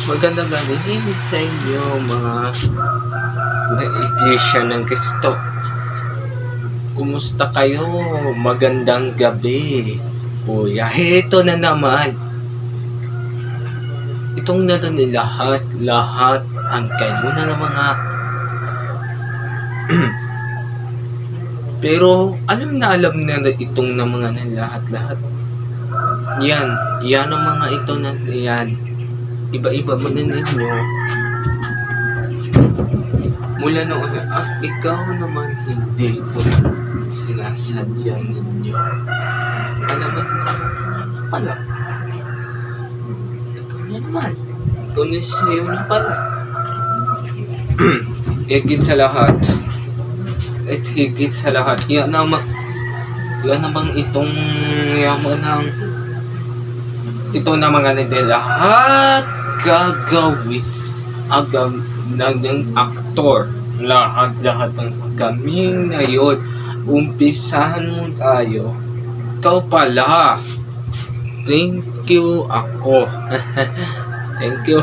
Magandang gabi sa inyo mga iglesia ng Kristo. Kumusta kayo? Magandang gabi. Kuya, ito na naman. Itong na ni lahat ang kayo na ng mga pero alam na itong na mga na lahat. Yan ang mga ito na yan. Iba-iba mo na ninyo. Mula noon na, ikaw naman hindi ito sinasadya ninyo. Alam mo na, pala. Ikaw na naman. Ikaw na sa'yo na pala. Higit sa lahat. At higit sa lahat. Yan namang itong yaman ng ito na mga nila lahat gagawin ng aktor lahat ng kami ngayon umpisahan mo tayo ikaw pala thank you ako thank you